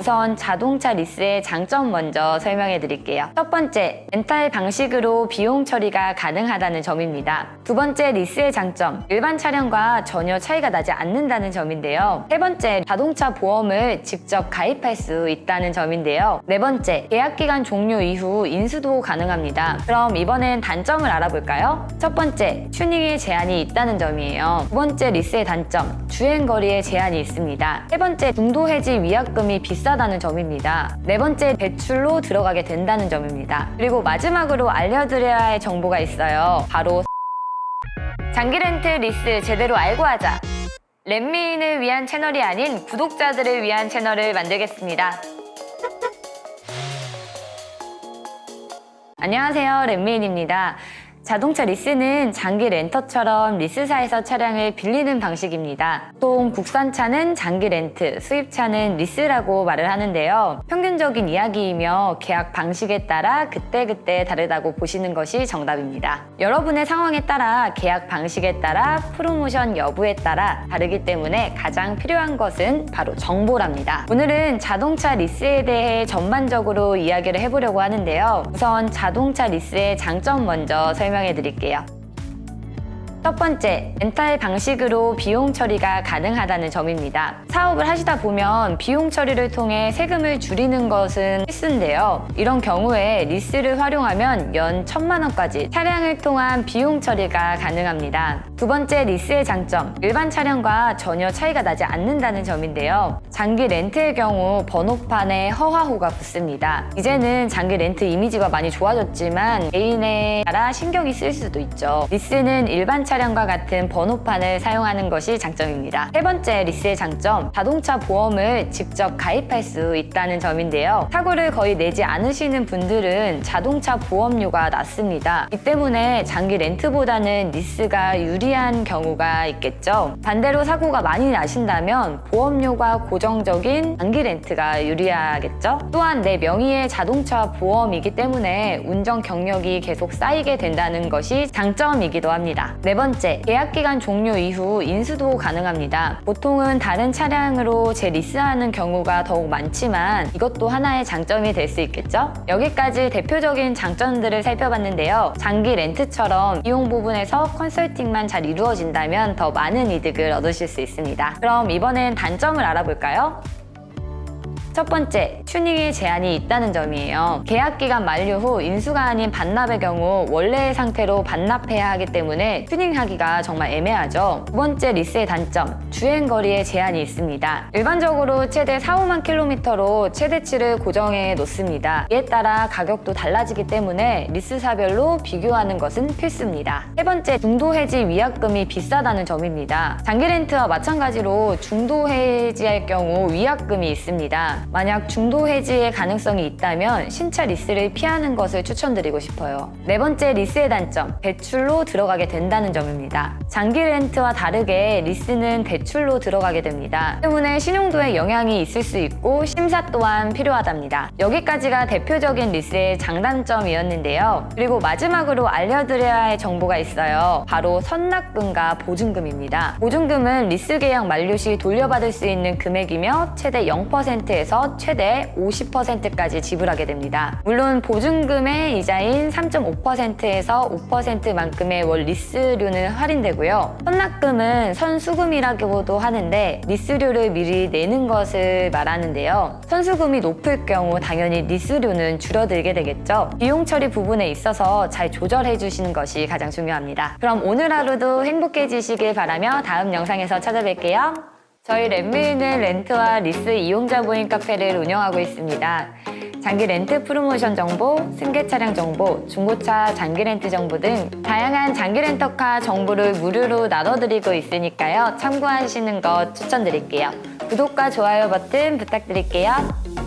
우선 자동차 리스의 장점 먼저 설명해 드릴게요. 첫 번째, 렌탈 방식으로 비용 처리가 가능하다는 점입니다. 두 번째, 리스의 장점, 일반 차량과 전혀 차이가 나지 않는다는 점인데요. 세 번째, 자동차 보험을 직접 가입할 수 있다는 점인데요. 네 번째, 계약기간 종료 이후 인수도 가능합니다. 그럼 이번엔 단점을 알아볼까요? 첫 번째, 튜닝에 제한이 있다는 점이에요. 두 번째, 리스의 단점, 주행거리에 제한이 있습니다. 세 번째, 중도 해지 위약금이 비싸다는 점입니다. 네 번째, 대출로 들어가게 된다는 점입니다. 그리고 마지막으로 알려드려야 할 정보가 있어요. 바로 장기 렌트 리스 제대로 알고 하자. 렛미인을 위한 채널이 아닌 구독자들을 위한 채널을 만들겠습니다. 안녕하세요, 렛미인입니다. 자동차 리스는 장기 렌터처럼 리스사에서 차량을 빌리는 방식입니다. 보통 국산차는 장기 렌트, 수입차는 리스라고 말을 하는데요. 평균적인 이야기이며 계약 방식에 따라 그때그때 다르다고 보시는 것이 정답입니다. 여러분의 상황에 따라 계약 방식에 따라 프로모션 여부에 따라 다르기 때문에 가장 필요한 것은 바로 정보랍니다. 오늘은 자동차 리스에 대해 전반적으로 이야기를 해보려고 하는데요. 우선 자동차 리스의 장점 먼저 설명해 드릴게요. 첫 번째, 렌탈 방식으로 비용 처리가 가능하다는 점입니다. 사업을 하시다 보면 비용 처리를 통해 세금을 줄이는 것은 필수인데요. 이런 경우에 리스를 활용하면 연 1,000만 원까지 차량을 통한 비용 처리가 가능합니다. 두 번째, 리스의 장점, 일반 차량과 전혀 차이가 나지 않는다는 점인데요. 장기 렌트의 경우 번호판에 허가호가 붙습니다. 이제는 장기 렌트 이미지가 많이 좋아졌지만 개인에 따라 신경이 쓰일 수도 있죠. 리스는 일반 차량과 같은 번호판을 사용하는 것이 장점입니다. 세 번째, 리스의 장점, 자동차 보험을 직접 가입할 수 있다는 점인데요. 사고를 거의 내지 않으시는 분들은 자동차 보험료가 낮습니다. 이 때문에 장기 렌트보다는 리스가 유리한 경우가 있겠죠. 반대로 사고가 많이 나신다면 보험료가 고정적인 장기 렌트가 유리하겠죠. 또한 내 명의의 자동차 보험이기 때문에 운전 경력이 계속 쌓이게 된다는 것이 장점이기도 합니다. 네 번째, 계약기간 종료 이후 인수도 가능합니다. 보통은 다른 차량으로 재리스하는 경우가 더욱 많지만 이것도 하나의 장점이 될 수 있겠죠? 여기까지 대표적인 장점들을 살펴봤는데요. 장기 렌트처럼 비용 부분에서 컨설팅만 잘 이루어진다면 더 많은 이득을 얻으실 수 있습니다. 그럼 이번엔 단점을 알아볼까요? 첫 번째, 튜닝에 제한이 있다는 점이에요. 계약기간 만료 후 인수가 아닌 반납의 경우 원래의 상태로 반납해야 하기 때문에 튜닝하기가 정말 애매하죠. 두 번째, 리스의 단점, 주행거리에 제한이 있습니다. 일반적으로 최대 4-5만 킬로미터로 최대치를 고정해 놓습니다. 이에 따라 가격도 달라지기 때문에 리스사별로 비교하는 것은 필수입니다. 세 번째, 중도 해지 위약금이 비싸다는 점입니다. 장기 렌트와 마찬가지로 중도 해지할 경우 위약금이 있습니다. 만약 중도 해지의 가능성이 있다면 신차 리스를 피하는 것을 추천드리고 싶어요. 네 번째, 리스의 단점, 대출로 들어가게 된다는 점입니다. 장기 렌트와 다르게 리스는 대출로 들어가게 됩니다. 때문에 신용도에 영향이 있을 수 있고 심사 또한 필요하답니다. 여기까지가 대표적인 리스의 장단점이었는데요. 그리고 마지막으로 알려드려야 할 정보가 있어요. 바로 선납금과 보증금입니다. 보증금은 리스 계약 만료 시 돌려받을 수 있는 금액이며 최대 0%에서 최대 50%까지 지불하게 됩니다. 물론 보증금의 이자인 3.5%에서 5%만큼의 월 리스료는 할인되고요. 선납금은 선수금이라고도 하는데 리스료를 미리 내는 것을 말하는데요. 선수금이 높을 경우 당연히 리스료는 줄어들게 되겠죠. 비용 처리 부분에 있어서 잘 조절해 주시는 것이 가장 중요합니다. 그럼 오늘 하루도 행복해지시길 바라며 다음 영상에서 찾아뵐게요. 저희 렛미인은 렌트와 리스 이용자 모임 카페를 운영하고 있습니다. 장기 렌트 프로모션 정보, 승객 차량 정보, 중고차 장기 렌트 정보 등 다양한 장기 렌터카 정보를 무료로 나눠드리고 있으니까요. 참고하시는 것 추천드릴게요. 구독과 좋아요 버튼 부탁드릴게요.